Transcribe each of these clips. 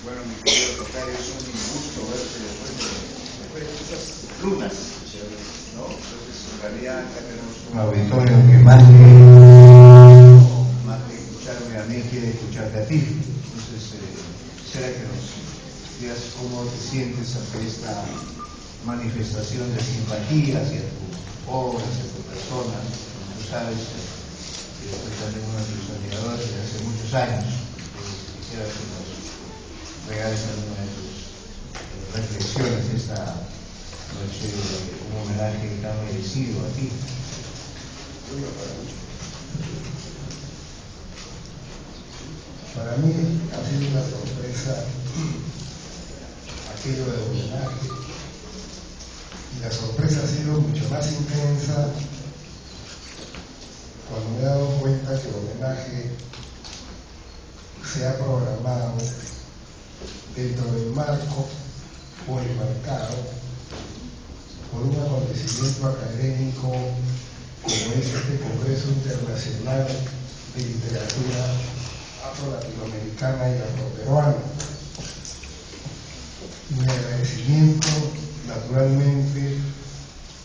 Bueno, mi querido tocayo, es un gusto verte después de estas lunas, ¿no? Entonces, en realidad acá tenemos un auditorio que más que escucharme a mí, quiere escucharte a ti. Entonces, quisiera que nos digas cómo te sientes ante esta manifestación de simpatía hacia tu obra, hacia tu persona. Tú sabes que yo soy también uno de tus admiradores desde hace muchos años. Quisiera que nos regales alguna de tus reflexiones esta noche, un homenaje tan merecido a ti. Para mí ha sido una sorpresa aquello del homenaje, y la sorpresa ha sido mucho más intensa cuando me he dado cuenta que el homenaje se ha programado dentro del marco o enmarcado por un acontecimiento académico como es este Congreso Internacional de Literatura Afro-Latinoamericana y Afroperuana. Mi agradecimiento, naturalmente,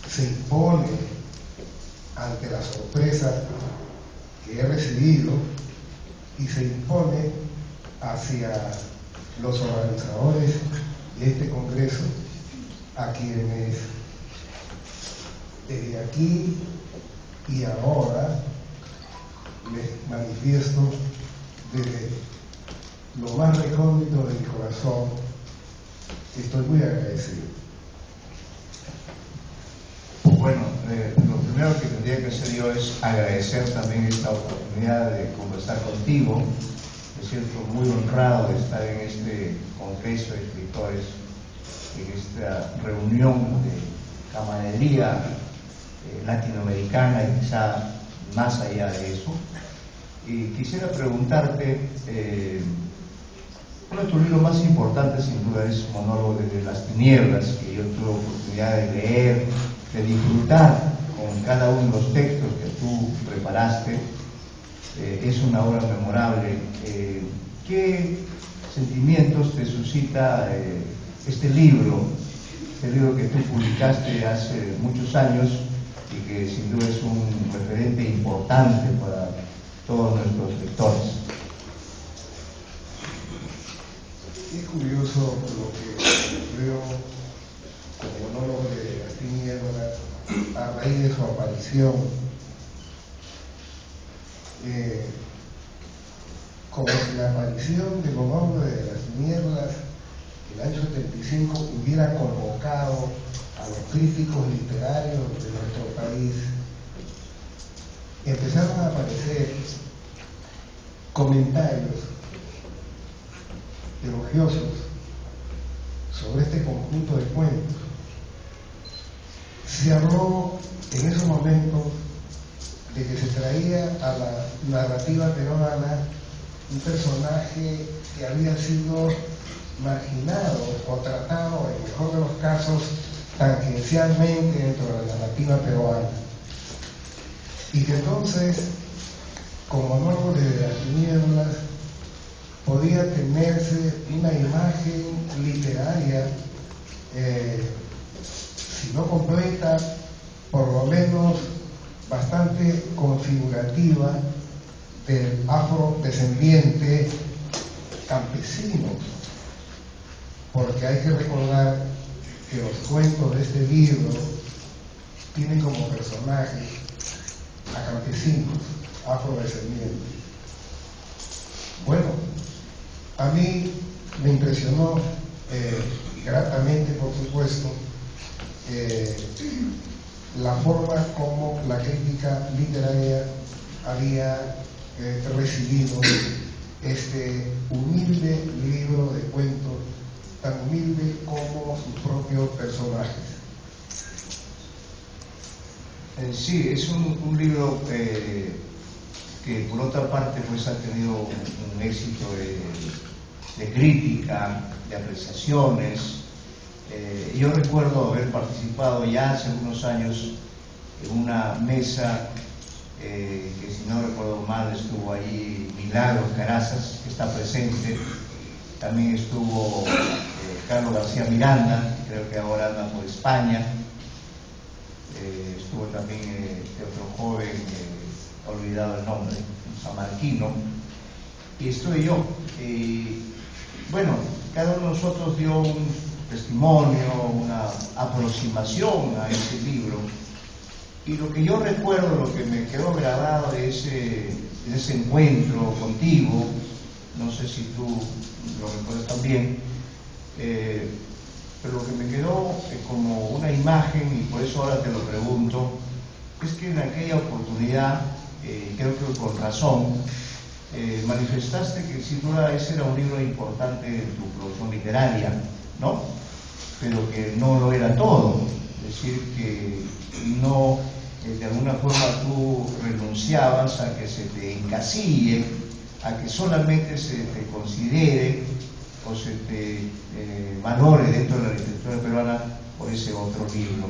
se impone ante la sorpresa que he recibido y se impone hacia los organizadores de este Congreso, a quienes desde aquí y ahora les manifiesto desde lo más recóndito de mi corazón que estoy muy agradecido. Bueno, lo primero que tendría que hacer yo es agradecer también esta oportunidad de conversar contigo. Me siento muy honrado de estar en este Congreso de Escritores, en esta reunión de camaradería latinoamericana y quizá más allá de eso. Y quisiera preguntarte, uno de tus libros más importantes sin duda es Monólogo desde las Tinieblas, que yo tuve oportunidad de leer, de disfrutar con cada uno de los textos que tú preparaste. Es una obra memorable. ¿Qué sentimientos te suscita este libro que tú publicaste hace muchos años y que sin duda es un referente importante para todos nuestros lectores? Es curioso lo que ocurrió con Monólogo de las Tinieblas a raíz de su aparición. Como si la aparición de Monólogo de las Tinieblas el año 75 hubiera convocado a los críticos literarios de nuestro país. Empezaron a aparecer comentarios elogiosos sobre este conjunto de cuentos. Se habló en esos momentos de que se traía a la narrativa peruana un personaje que había sido marginado o tratado, en el mejor de los casos, tangencialmente dentro de la narrativa peruana. Y que entonces, como Monólogo de las Tinieblas, podía tenerse una imagen literaria, si no completa, por lo menos bastante configurativa del afrodescendiente campesino, porque hay que recordar que los cuentos de este libro tienen como personajes a campesinos afrodescendientes. Bueno, a mí me impresionó gratamente, por supuesto, la forma como la crítica literaria había recibido este humilde libro de cuentos, tan humilde como sus propios personajes. Sí, es un libro que por otra parte pues ha tenido un éxito de crítica, de apreciaciones. Yo recuerdo haber participado ya hace algunos años en una mesa que, si no recuerdo mal, estuvo ahí Milagros Carazas, que está presente, también estuvo Carlos García Miranda, creo que ahora anda por España, estuvo también otro joven, olvidado el nombre, un samarquino, y estuve yo. Bueno, cada uno de nosotros dio un testimonio, una aproximación a ese libro, y lo que yo recuerdo, lo que me quedó grabado de ese encuentro contigo, no sé si tú lo recuerdas también, pero lo que me quedó como una imagen, y por eso ahora te lo pregunto, es que en aquella oportunidad, creo que con razón, manifestaste que sin duda ese era un libro importante en tu producción literaria, ¿no? Pero que no lo era todo, es decir, que no, de alguna forma tú renunciabas a que se te encasille, a que solamente se te considere o se te valore dentro de la literatura peruana por ese otro libro,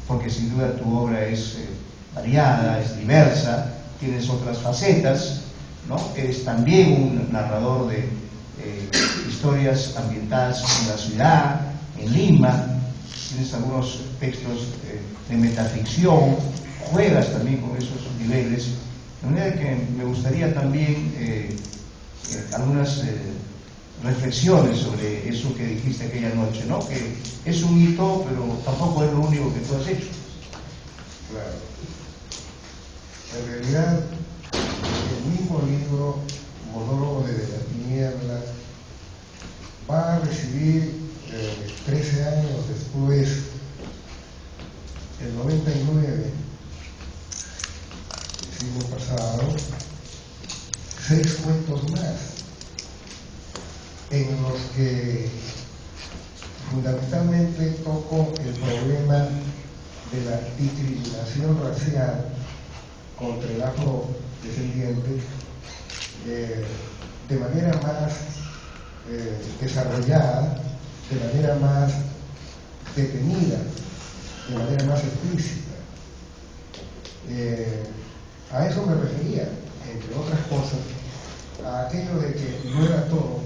porque sin duda tu obra es variada, es diversa, tienes otras facetas, ¿no? Eres también un narrador de historias ambientadas en la ciudad, en Lima, tienes algunos textos de metaficción, juegas también con esos niveles, de manera que me gustaría también algunas reflexiones sobre eso que dijiste aquella noche, ¿no? Que es un hito, pero tampoco es lo único que tú has hecho. Claro. En realidad, el mismo libro, Monólogo desde las Tinieblas, va a recibir 13 años después, el 99, el siglo pasado, 6 cuentos más, en los que fundamentalmente toco el problema de la discriminación racial contra el afrodescendiente de manera más desarrollada, de manera más detenida, de manera más explícita. A eso me refería, entre otras cosas, a aquello de que no era todo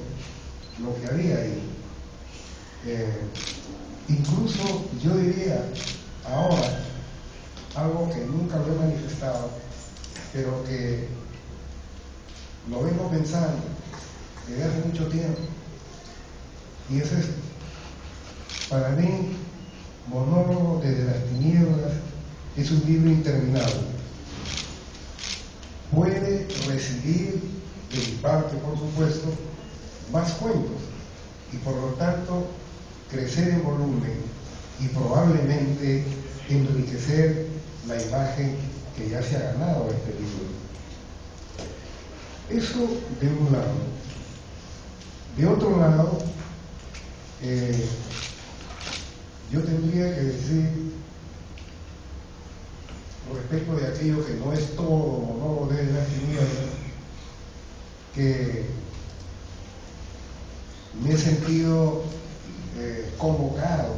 lo que había ahí. Incluso yo diría ahora algo que nunca lo he manifestado, pero que lo vengo pensando desde hace mucho tiempo, y es esto: para mí, Monólogo desde las Tinieblas es un libro interminable. Puede recibir, de mi parte por supuesto, más cuentos y por lo tanto crecer en volumen y probablemente enriquecer la imagen que ya se ha ganado este libro. Eso de un lado. De otro lado, yo tendría que decir, respecto de aquello que no es todo Monólogo desde las Tinieblas, que me he sentido convocado,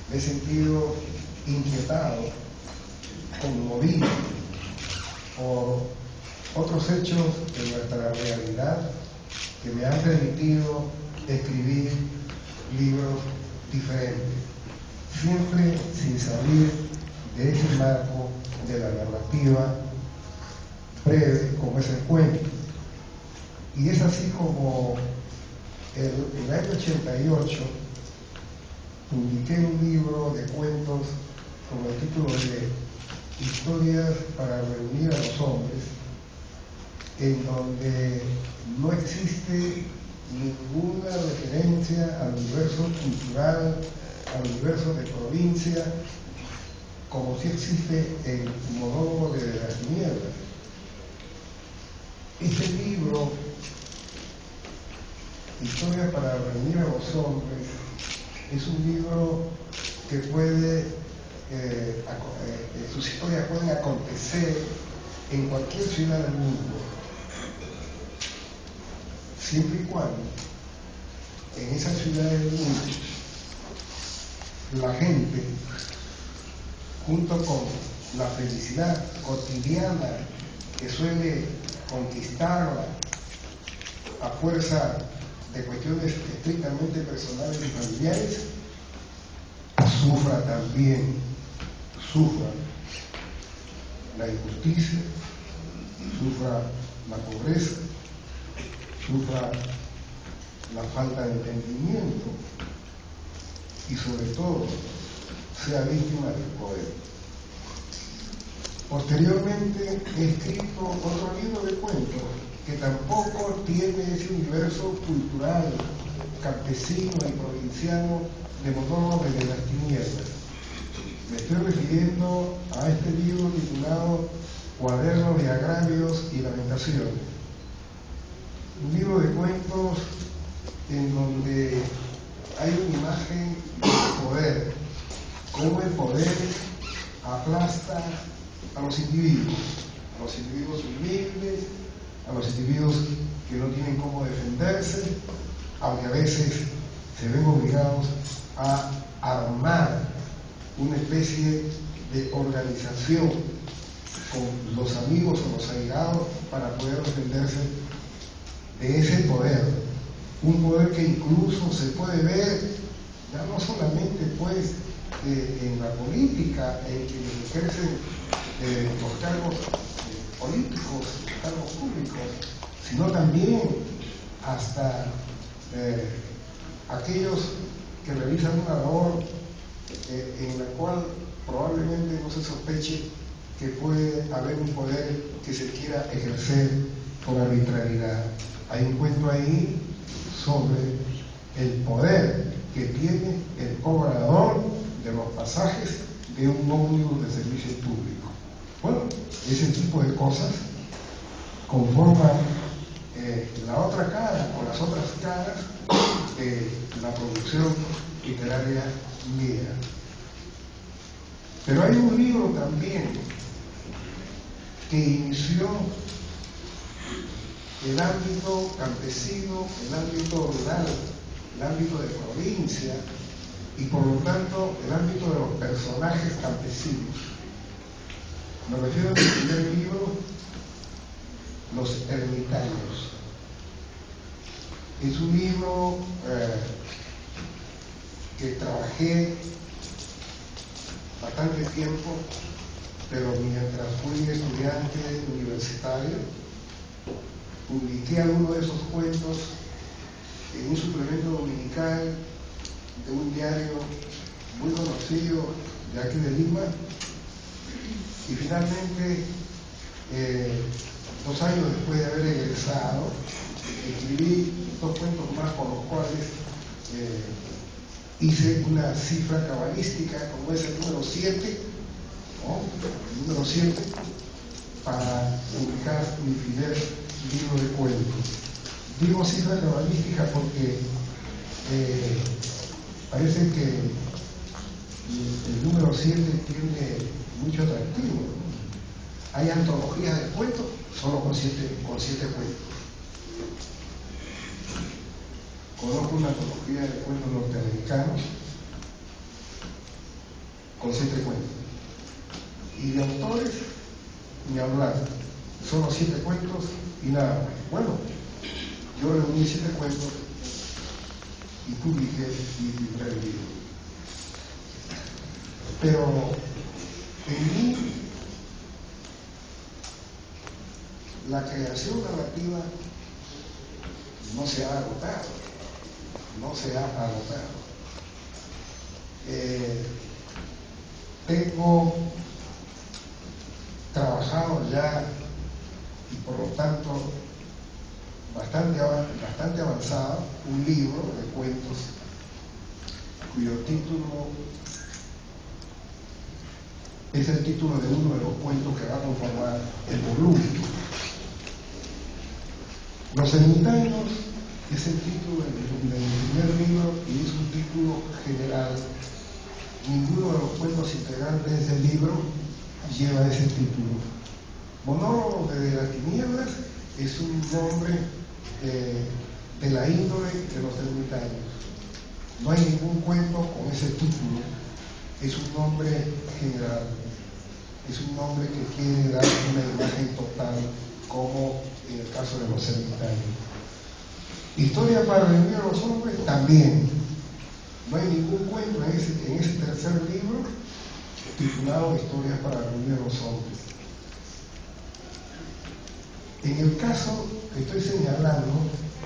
me he sentido inquietado, conmovido por otros hechos de nuestra realidad que me han permitido escribir libros diferentes, siempre sin salir de ese marco de la narrativa breve como es el cuento. Y es así como el año 88 publiqué un libro de cuentos con el título de Historias para reunir a los hombres, en donde no existe ninguna referencia al universo cultural, al universo de provincia, como sí existe en Monólogo de las Tinieblas. Este libro, Historia para reunir a los hombres, es un libro que sus historias pueden acontecer en cualquier ciudad del mundo, siempre y cuando en esa ciudad del mundo la gente, junto con la felicidad cotidiana que suele conquistarla a fuerza de cuestiones estrictamente personales y familiares, sufra también, sufra la injusticia, sufra la pobreza, sufra la falta de entendimiento y sobre todo sea víctima del poder. Posteriormente he escrito otro libro de cuentos que tampoco tiene ese universo cultural, campesino y provinciano de Monólogo de las Tinieblas. Me estoy refiriendo a este libro titulado Cuaderno de Agravios y Lamentaciones. Un libro de cuentos en donde hay una imagen de poder, cómo el poder aplasta a los individuos humildes, a los individuos que no tienen cómo defenderse, aunque a veces se ven obligados a armar una especie de organización con los amigos o los allegados para poder defenderse de ese poder. Un poder que incluso se puede ver ya no solamente pues en la política, en quienes ejercen los cargos políticos, cargos públicos, sino también hasta aquellos que realizan una labor en la cual probablemente no se sospeche que puede haber un poder que se quiera ejercer con arbitrariedad. Hay un cuento ahí sobre el poder que tiene el cobrador de los pasajes de un ómnibus de servicio público. Bueno, ese tipo de cosas conforman la otra cara o las otras caras de la producción literaria mía. Pero hay un libro también que inició el ámbito campesino, el ámbito rural, el ámbito de provincia y por lo tanto el ámbito de los personajes campesinos. Me refiero al primer libro, Los Ermitaños. Es un libro que trabajé bastante tiempo, pero mientras fui estudiante universitario, publiqué algunos de esos cuentos en un suplemento dominical de un diario muy conocido de aquí de Lima, y finalmente 2 años después de haber egresado, escribí 2 cuentos más con los cuales hice una cifra cabalística, como es el número 7, ¿no? El número 7, para publicar mi primer libro de cuentos. Digo cifra cabalística porque parece que el número 7 tiene mucho atractivo, ¿no? Hay antologías de cuentos solo con 7 cuentos. Conozco una antología de cuentos norteamericanos con 7 cuentos. Y de autores, ni hablar. Solo 7 cuentos y nada más. Bueno, yo reuní 7 cuentos y publiqué mi primer libro. Pero en mí la creación narrativa no se ha agotado. Tengo trabajado ya y por lo tanto bastante avanzado un libro de cuentos cuyo título es el título de uno de los cuentos que va a conformar el volumen. Los Ermitaños es el título del primer libro y es un título general. Ninguno de los cuentos integrantes del libro lleva ese título. Monólogo de las Tinieblas es un nombre de la índole de los ermitaños. No hay ningún cuento con ese título. Es un nombre general. Es un nombre que quiere dar una imagen total, como en el caso de los ermitaños. Historia para reunir a los hombres también. No hay ningún cuento en ese tercer libro titulado Historias para reunir a los hombres. En el caso que estoy señalando,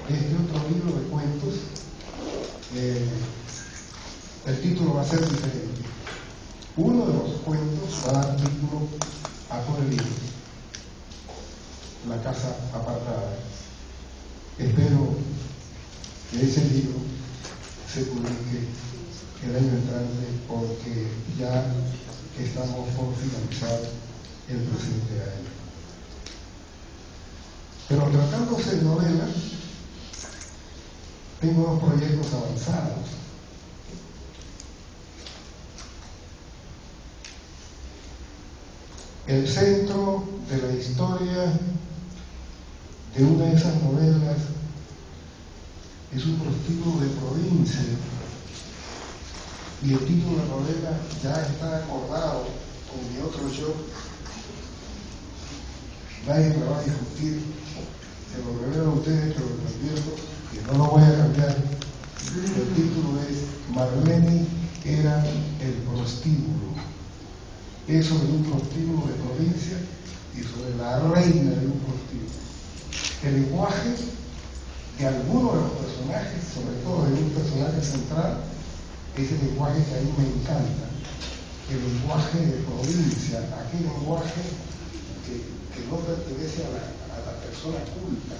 este otro libro de cuentos, el título va a ser diferente. Uno de los cuentos va a dar título a todo el libro, La casa apartada. Espero que ese libro se publique el año entrante, porque ya estamos por finalizar el presente año. Pero tratándose de novela, tengo unos proyectos avanzados. El centro de la historia de una de esas novelas es un prostíbulo de provincia, y el título de la novela ya está acordado con mi otro yo. Nadie me va a discutir, se lo revelo a ustedes, pero les advierto que no lo voy a cambiar. El título es Marlene era el prostíbulo. Es sobre un prostíbulo de provincia y sobre la reina de un prostíbulo. El lenguaje de algunos de los personajes, sobre todo de un personaje central, es el lenguaje que a mí me encanta, el lenguaje de provincia, aquel lenguaje que no pertenece a la persona culta,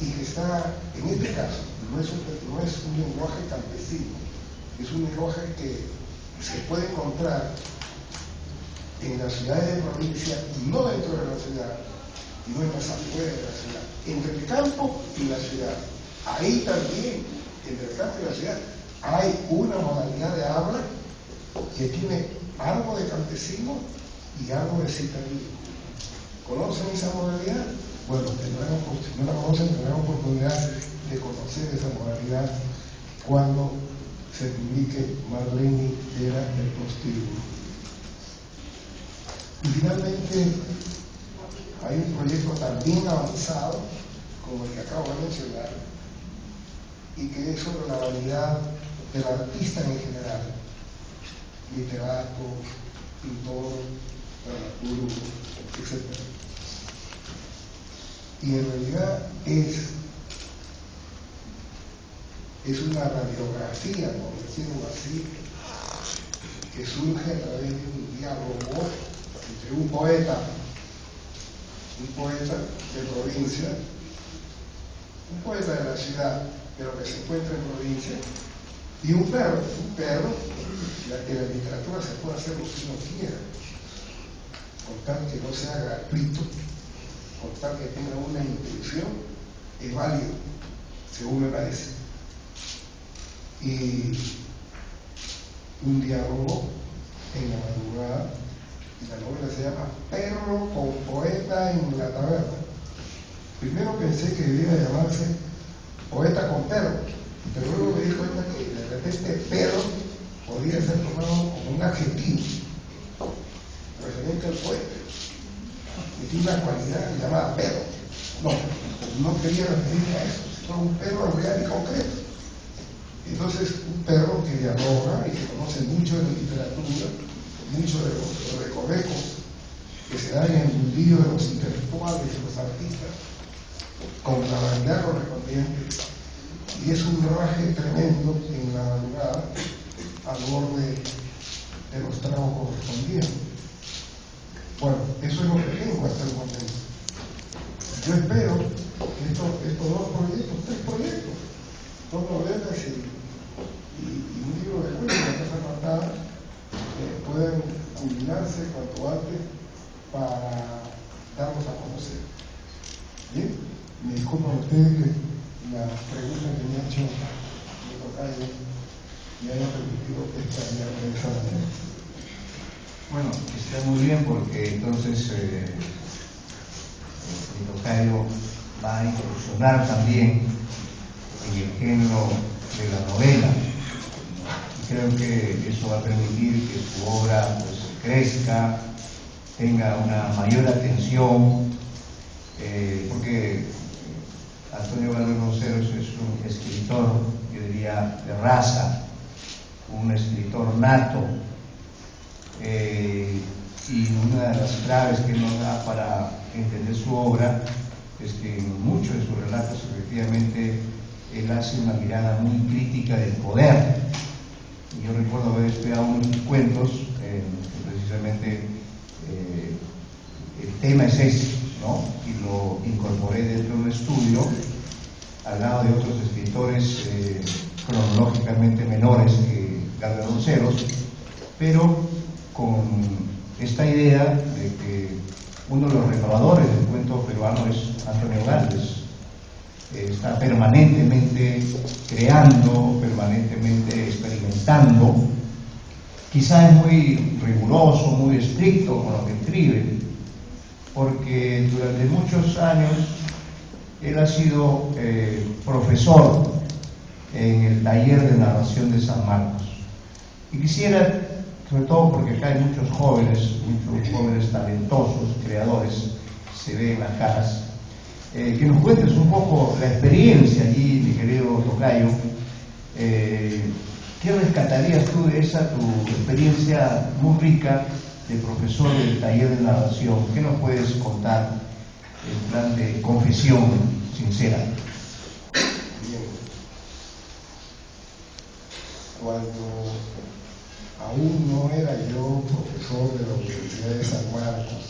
y que está, en este caso, no es un lenguaje campesino, es un lenguaje que se puede encontrar en las ciudades de provincia, no dentro de la ciudad, sino en las afueras de la ciudad, entre el campo y la ciudad. Ahí también, entre el campo y la ciudad, hay una modalidad de habla que tiene algo de campesino y algo de citadino. ¿Conocen esa modalidad? Bueno, si no la conocen, tendrán oportunidad de conocer esa modalidad cuando se publique Marlene era el prostíbulo. Y finalmente, hay un proyecto también avanzado, como el que acabo de mencionar, y que es sobre la vanidad del artista en general, literato, pintor, dramaturgo, etc. Y en realidad es una radiografía, por decirlo así, que surge a través de un diálogo entre un poeta de provincia, un poeta de la ciudad, pero que se encuentra en provincia, y un perro, que la literatura se puede hacer lo que uno quiera, con tal que no sea gratuito, con tal que tenga una intención, es válido, según me parece. Y un diálogo en la madrugada, y la novela se llama Perro con poeta en la taberna. Primero pensé que debía llamarse Poeta con perro, pero luego me di cuenta que de repente perro podría ser tomado como un adjetivo referente al poeta, que tiene una cualidad llamada perro. No quería referirme a eso, sino un perro real y concreto. Entonces, un perro que dialoga y que conoce mucho de la literatura, mucho de los recovecos que se dan en el mundillo de los intelectuales y los artistas, con la vanidad correspondiente, y es un raje tremendo en la madrugada al borde de los tragos correspondientes. Bueno, eso es lo que tengo hasta el momento. Yo espero que estos tres proyectos, dos novelas y un libro de cuentos, La casa apartada, puedan culminarse cuanto antes para darlos a conocer. ¿Bien? Me disculpan ustedes que la pregunta que me ha hecho mi tocayo me haya permitido extrañar de esa manera. Bueno, está muy bien, porque entonces mi tocayo va a incursionar también en el género de la novela. Y creo que eso va a permitir que su obra pues crezca, tenga una mayor atención, porque Antonio Manuel Ronceros es un escritor, yo diría, de raza, un escritor nato, y una de las claves que nos da para entender su obra es que en muchos de sus relatos efectivamente él hace una mirada muy crítica del poder. Y yo recuerdo haber estudiado unos cuentos que precisamente el tema es ese, ¿no? Y lo incorporé dentro de un estudio al lado de otros escritores cronológicamente menores que Galvez Ronceros, pero con esta idea de que uno de los renovadores del cuento peruano es Antonio Galvez. Está permanentemente creando, permanentemente experimentando. Quizá es muy riguroso, muy estricto con lo que escribe, porque durante muchos años él ha sido profesor en el taller de narración de San Marcos. Y quisiera, sobre todo porque acá hay muchos jóvenes talentosos, creadores, se ve en las caras, que nos cuentes un poco la experiencia allí, mi querido tocayo. ¿Qué rescatarías tú de esa tu experiencia muy rica de profesor del taller de narración? ¿Qué nos puedes contar en plan de confesión sincera? Bien. Cuando aún no era yo profesor de la Universidad de San Marcos,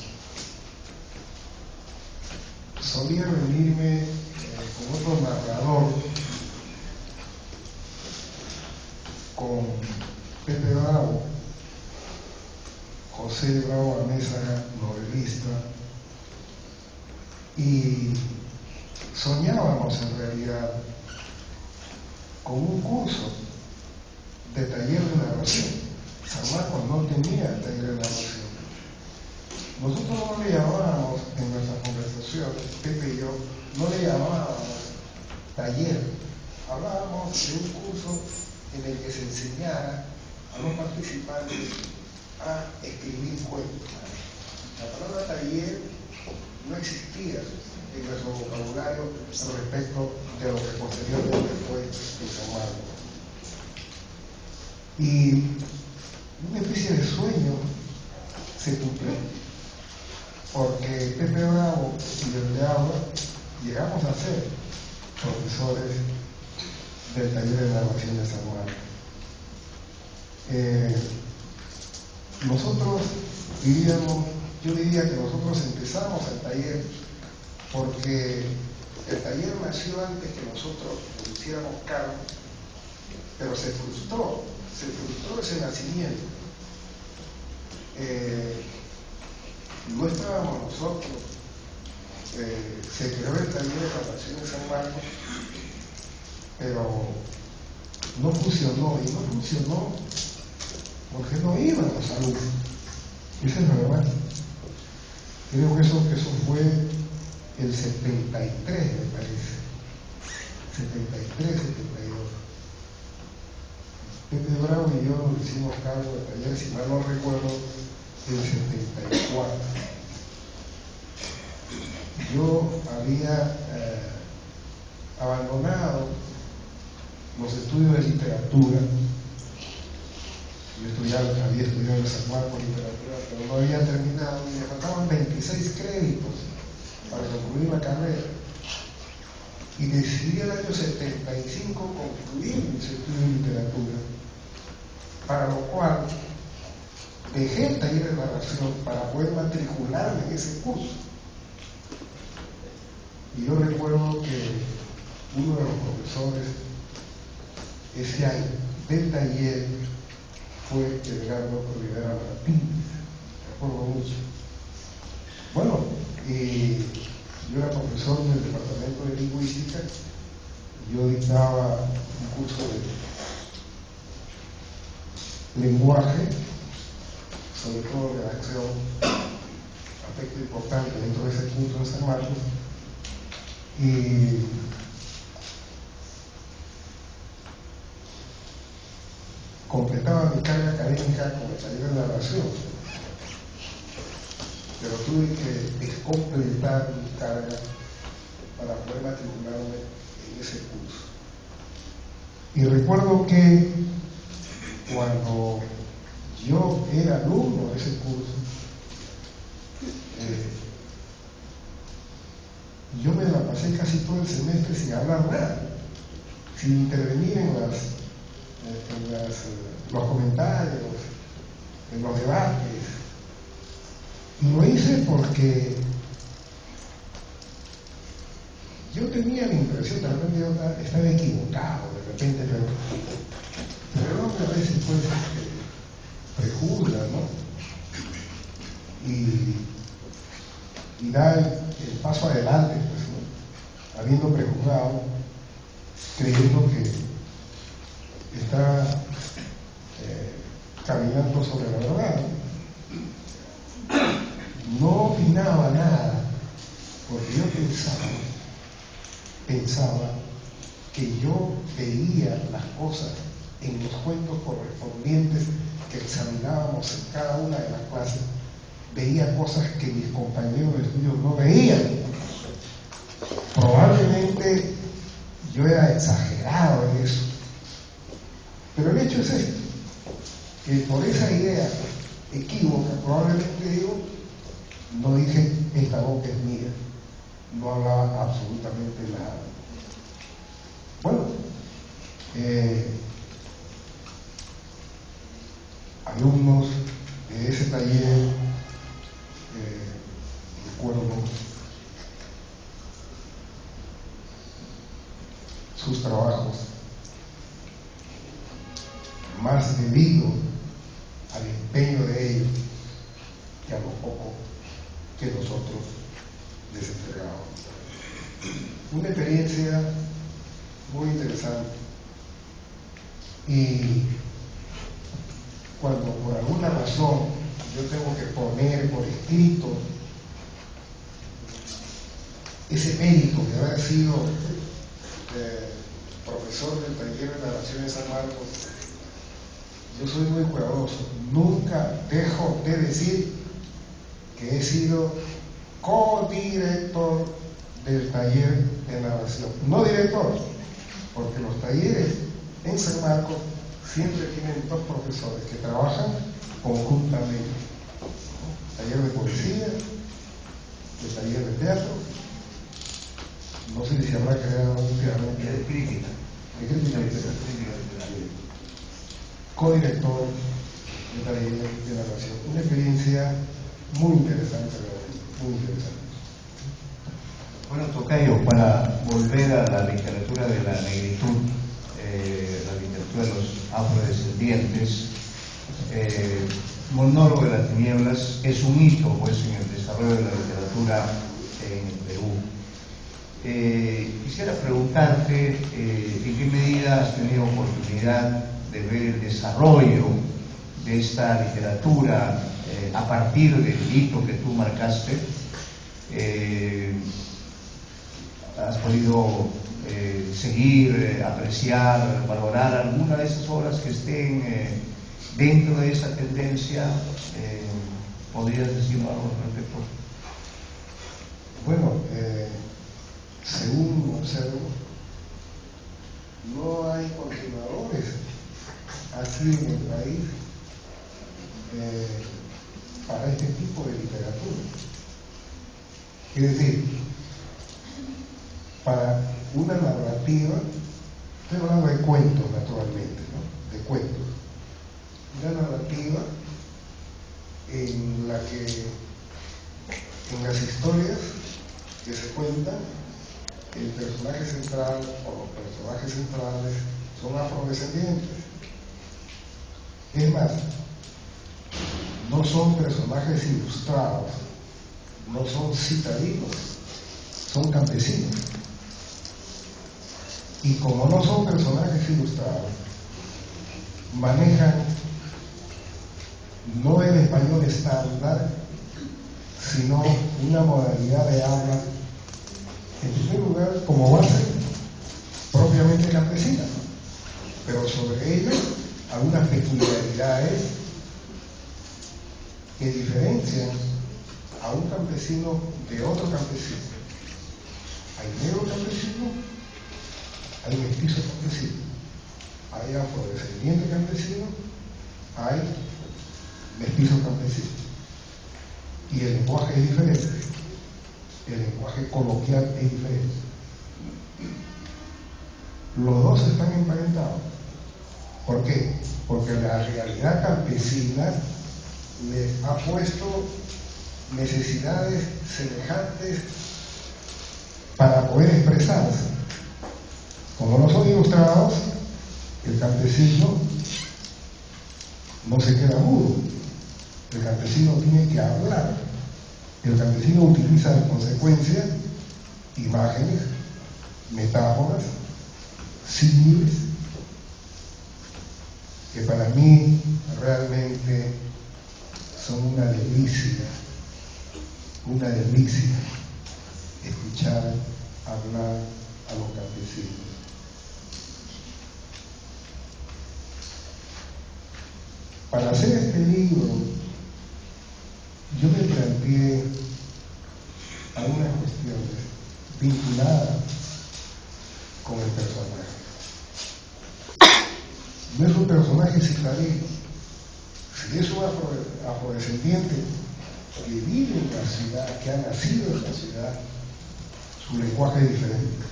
solía reunirme con otro narrador, con Pepe Bravo, José Bravo Amézaga, novelista, y soñábamos en realidad con un curso de taller de narración. San Marcos no tenía taller de narración. Nosotros no le llamábamos, en nuestras conversaciones, Pepe y yo, no le llamábamos taller. Hablábamos de un curso en el que se enseñara a los participantes a escribir cuentos. La palabra taller no existía en nuestro vocabulario respecto de lo que posteriormente fue en San Marcos. Y una especie de sueño se cumplió, porque Pepe Bravo y el de Agua llegamos a ser profesores del taller de narración de San Marcos. Nosotros yo diría que nosotros empezamos el taller porque el taller nació antes que nosotros nos hiciéramos cargo, pero se frustró ese nacimiento. No estábamos nosotros, se creó el taller de narración de San Marcos, pero no funcionó, y no funcionó porque no iban los alumnos. Esa es la verdad. Creo que eso fue el 73, me parece. 73, 72. Pepe Bravo y yo nos hicimos cargo del taller, si mal no recuerdo, el 74. Yo había abandonado los estudios de literatura. Yo había estudiado en San Marcos literatura, pero no había terminado, y me faltaban 26 créditos para concluir la carrera. Y decidí el año 75 concluir mis estudios de literatura, para lo cual dejé el taller de narración para poder matricularme en ese curso. Y yo recuerdo que uno de los profesores ese año del taller fue Edgardo Rivera Martínez, me acuerdo mucho. Bueno, yo era profesor del departamento de lingüística, yo dictaba un curso de lenguaje, sobre todo de redacción, aspecto importante dentro de ese curso de San Marcos, y completaba mi carga académica con el taller de narración, pero tuve que completar mi carga para poder matricularme en ese curso. Y recuerdo que cuando yo era alumno de ese curso, yo me la pasé casi todo el semestre sin hablar nada, sin intervenir en los comentarios, en los debates. Y lo hice porque yo tenía la impresión, de repente yo estaba equivocado, de repente, pero el hombre a veces pues prejuzga, ¿no? Y da el paso adelante, pues, ¿no? Habiendo prejuzgado, creyendo que está caminando sobre la verdad. No opinaba nada, porque yo pensaba que yo veía las cosas en los cuentos correspondientes que examinábamos en cada una de las clases, veía cosas que mis compañeros de estudio no veían. Probablemente yo era exagerado en eso, pero el hecho es este, que por esa idea equívoca, probablemente digo, no dije esta boca es mía, no hablaba absolutamente nada. Bueno, alumnos de ese taller, recuerdo sus trabajos, más debido al empeño de ellos que a lo poco que nosotros les entregábamos. Una experiencia muy interesante. Y cuando por alguna razón yo tengo que poner por escrito ese mérito de haber sido profesor del taller de narración en San Marcos, yo soy muy cuidadoso. Nunca dejo de decir que he sido co-director del taller de narración. No director, porque los talleres en San Marcos siempre tienen dos profesores que trabajan conjuntamente. Taller de poesía, el taller de teatro, no sé si se habrá creado últimamente de crítica. De crítica literaria. Co-director del taller de narración. Una experiencia muy interesante, muy interesante. Bueno, tocayo, para volver a la literatura de la negritud, la literatura de los afrodescendientes, Monólogo de las Tinieblas es un hito pues, en el desarrollo de la literatura en el Perú. Quisiera preguntarte en qué medida has tenido oportunidad de ver el desarrollo de esta literatura a partir del hito que tú marcaste. ¿Has podido seguir, apreciar, valorar alguna de esas obras que estén dentro de esa tendencia? ¿Podrías decirnos algo al respecto? Bueno, según observo, no hay continuadores así en el país para este tipo de literatura. Es decir, para una narrativa, estoy hablando de cuentos naturalmente, ¿no? De cuentos. Una narrativa en la que en las historias que se cuentan, el personaje central o los personajes centrales son afrodescendientes. Es más, no son personajes ilustrados, no son citadinos, son campesinos. Y como no son personajes ilustrados, manejan no el español estándar, sino una modalidad de habla, en primer lugar, como base propiamente campesina, pero sobre ello algunas peculiaridades que diferencian a un campesino de otro campesino. Hay negro campesino, hay mestizo campesino, hay afrodescendiente campesino, hay mestizo campesino. Y el lenguaje es diferente, el lenguaje coloquial es diferente. Los dos están emparentados. ¿Por qué? Porque la realidad campesina les ha puesto necesidades semejantes para poder expresarse. Como no son ilustrados, el campesino no se queda mudo. El campesino tiene que hablar. El campesino utiliza en consecuencia imágenes, metáforas, símiles, que para mí realmente son una delicia escuchar hablar a los campesinos. Para hacer este libro, yo me planteé algunas cuestiones vinculadas con el personaje. No es un personaje citadino. Si es un afrodescendiente que vive en la ciudad, que ha nacido en la ciudad, su lenguaje es diferente.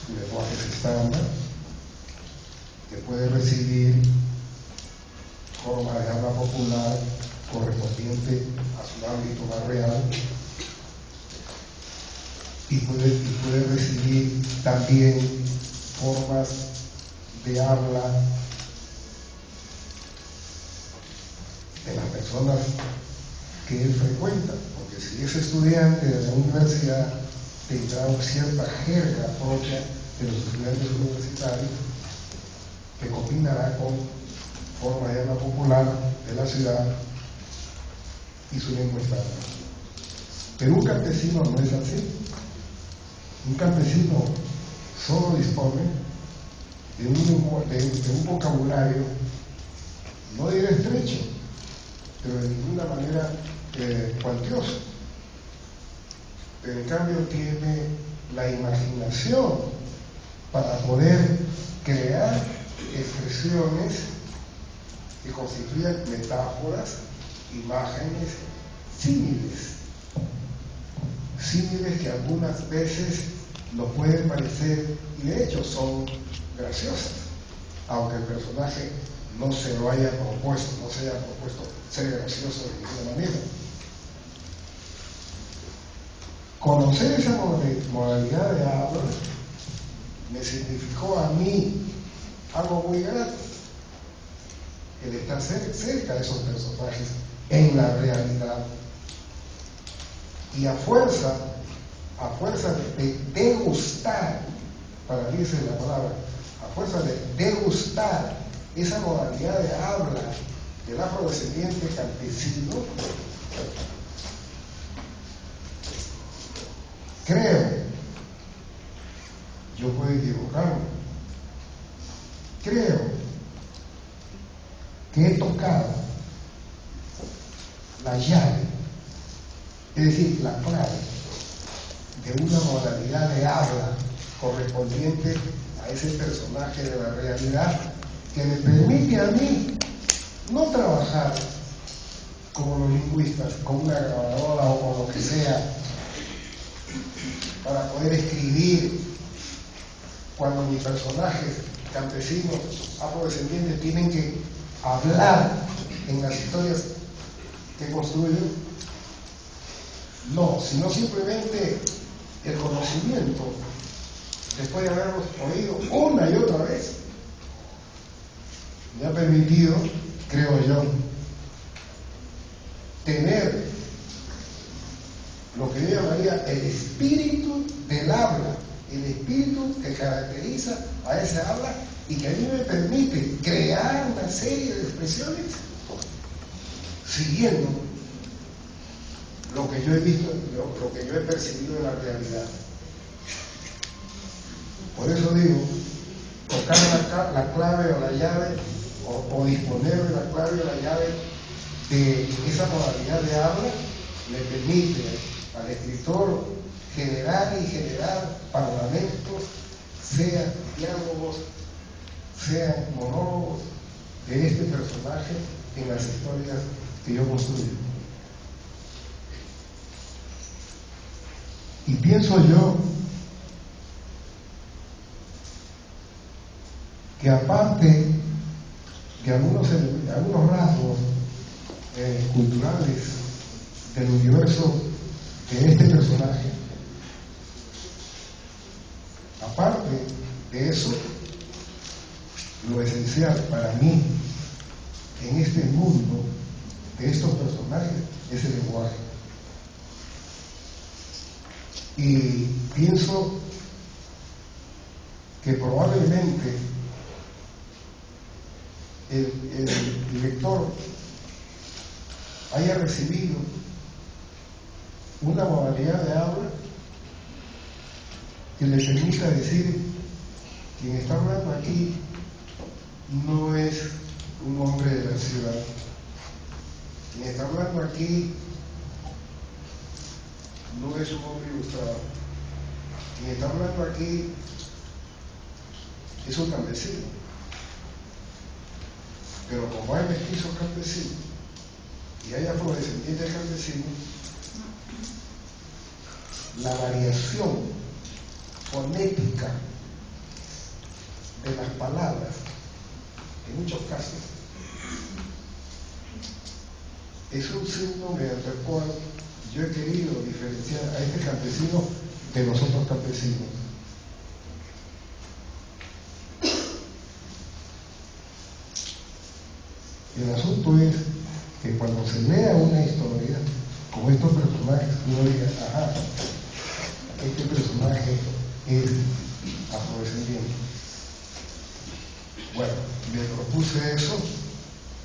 Su lenguaje es estándar, que puede recibir forma de habla popular correspondiente a su ámbito barrial y puede recibir también formas de habla de las personas que él frecuenta, porque si es estudiante de la universidad tendrá cierta jerga propia de los estudiantes universitarios que combinará con forma de habla popular de la ciudad y su lengua estándar. Pero un campesino no es así. Un campesino solo dispone de un vocabulario, no diré estrecho, pero de ninguna manera cuantioso. Pero en cambio tiene la imaginación para poder crear expresiones que constituyan metáforas, imágenes, símiles que algunas veces nos pueden parecer, y de hecho son graciosas, aunque el personaje no se lo haya propuesto, no se haya propuesto ser gracioso de ninguna manera. Conocer esa modalidad de habla me significó a mí algo muy grato, el estar cerca de esos personajes en la realidad. Y a fuerza de degustar, para mí esa es la palabra, a fuerza de degustar esa modalidad de habla del afrodescendiente campesino, creo, yo puedo equivocarme, creo que he tocado la llave, es decir, la clave de una modalidad de habla correspondiente a ese personaje de la realidad que me permite a mí no trabajar como los lingüistas, con una grabadora o con lo que sea, para poder escribir cuando mis personajes campesinos, afrodescendientes, tienen que hablar en las historias que construyen. No, sino simplemente el conocimiento, después de haberlos oído una y otra vez, me ha permitido, creo yo, tener lo que yo llamaría el espíritu del habla, el espíritu que caracteriza a esa habla y que a mí me permite crear una serie de expresiones siguiendo lo que yo he visto, lo que yo he percibido de la realidad. Por eso digo, tocar la clave o la llave, o disponer de la clave o la llave de esa modalidad de habla, le permite al escritor generar parlamentos, sean diálogos, sean monólogos de este personaje en las historias que yo construyo. Y pienso yo que aparte de algunos rasgos culturales del universo de este personaje, aparte de eso, lo esencial para mí en este mundo de estos personajes es el lenguaje. Y pienso que probablemente el lector haya recibido una modalidad de habla que le permita decir: quien está hablando aquí no es un hombre de la ciudad, quien está hablando aquí no es un hombre ilustrado, quien está hablando aquí es un campesino. Pero como hay mestizos campesinos y hay afrodescendientes campesinos, la variación fonética de las palabras, en muchos casos, es un signo mediante el cual yo he querido diferenciar a este campesino de los otros campesinos. El asunto es que cuando se lea una historia con estos personajes, uno diga: ajá, este personaje es afrodescendiente. Bueno, me propuse eso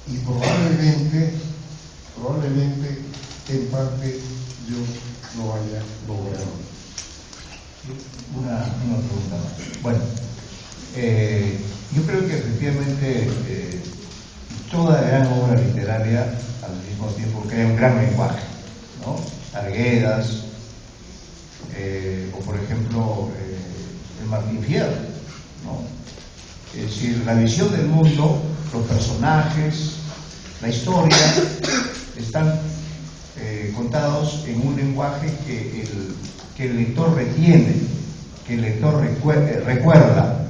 y probablemente en parte yo lo haya logrado. Una pregunta más. Bueno, yo creo que efectivamente toda gran obra literaria al mismo tiempo crea un gran lenguaje, ¿no? Arguedas, o por ejemplo el Martín Fierro, ¿no? Es decir, la visión del mundo, los personajes, la historia están contados en un lenguaje que el lector retiene, que el lector recuerda.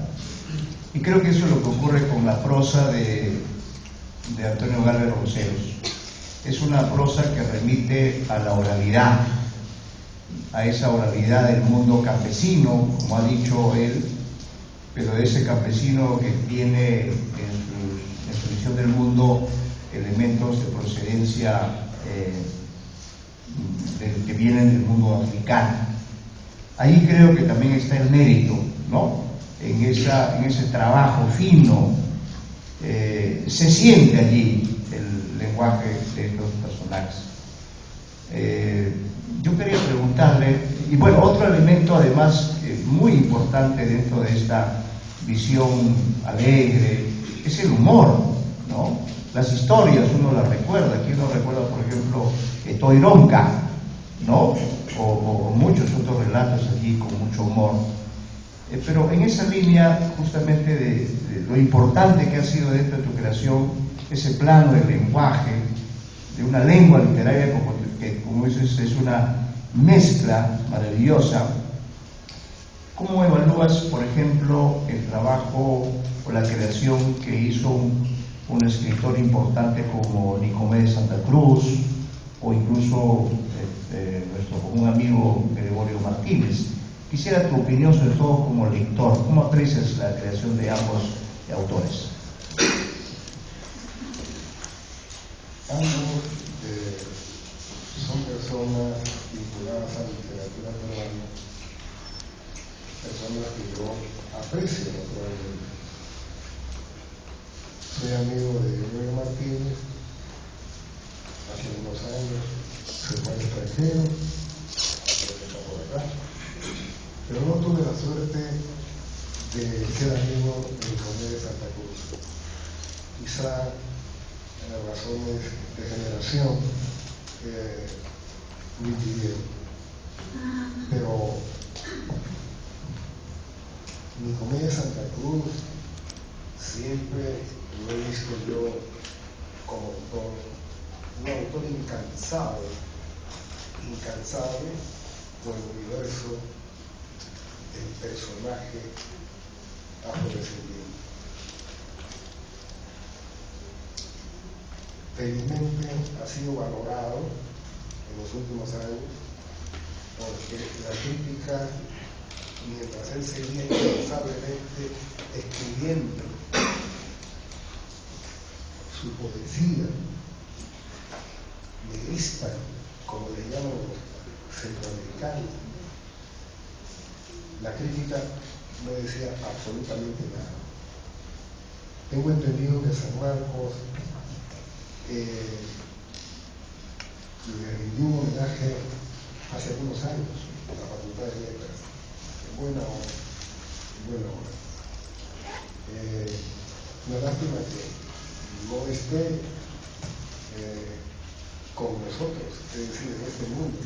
Y creo que eso es lo que ocurre con la prosa de Antonio Gálvez Ronceros. Es una prosa que remite a la oralidad, a esa oralidad del mundo campesino, como ha dicho él, pero ese campesino que tiene en su visión del mundo elementos de procedencia que vienen del mundo africano. Ahí creo que también está el mérito, ¿no? En ese trabajo fino. Se siente allí el lenguaje de estos personajes. Yo quería preguntarle, y bueno, otro elemento además muy importante dentro de esta visión alegre es el humor, ¿no? Las historias uno las recuerda. Aquí uno recuerda, por ejemplo, Toironca, ¿no? O muchos otros relatos aquí con mucho humor. Pero en esa línea justamente de lo importante que ha sido dentro de tu creación ese plano del lenguaje, de una lengua literaria que como dices es una mezcla maravillosa. ¿Cómo evalúas, por ejemplo, el trabajo o la creación que hizo un escritor importante como Nicomé de Santa Cruz, o incluso nuestro común amigo Gregorio Martínez? Quisiera tu opinión, sobre todo como lector. ¿Cómo aprecias la creación de ambos autores? Ambos son personas vinculadas a la literatura peruana, personas que yo aprecio naturalmente. Soy amigo de Gregorio Martínez, hace unos años se fue al extranjero, está por acá, pero no tuve la suerte de ser amigo de Nicomé de Santa Cruz. Quizá razones de generación lo impidieron. Pero Nicomedes Santa Cruz siempre lo he visto yo como autor, un autor incansable por el universo del personaje afrodescendiente. Felizmente ha sido valorado en los últimos años porque la crítica, mientras él seguía incansablemente escribiendo su poesía negrista, como le llaman los centroamericanos, la crítica no decía absolutamente nada. Tengo entendido que San Marcos le rindió un homenaje hace algunos años a la Facultad de Letras. En buena hora. Una lástima que no esté con nosotros, es decir, en este mundo,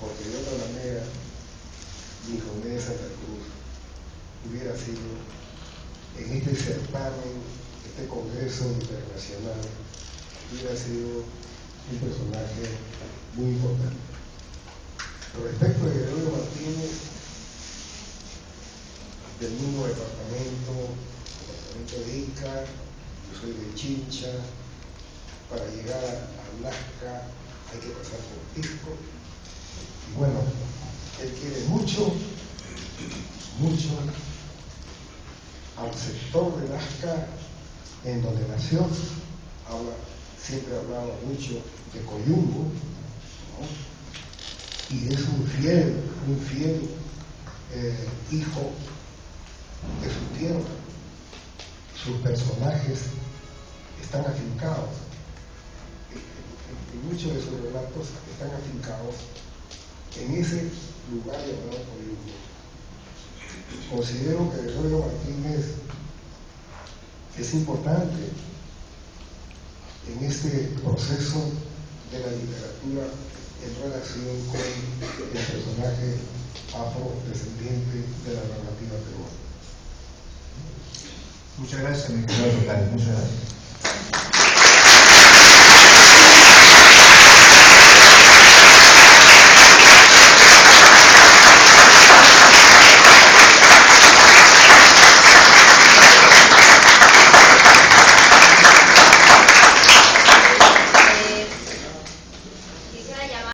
porque de otra manera Nicomedes Santa Cruz hubiera sido en este certamen, este congreso internacional, hubiera sido un personaje muy importante. Respecto de Gregorio Martínez, del mismo departamento de Ica, yo soy de Chincha, para llegar a Alaska hay que pasar por Pisco, y bueno, él quiere mucho al sector de Alaska en donde nació. Siempre hablaba mucho de Coyumbo, ¿no? Y es un fiel hijo de su tierra. Sus personajes están afincados, en muchos de sus relatos están afincados en ese lugar llamado Coyumbo. Considero que Gregorio Martínez es importante en este proceso de la literatura en relación con el personaje afrodescendiente de la narrativa peruana. Muchas gracias, mi querido Ricardo. Muchas gracias.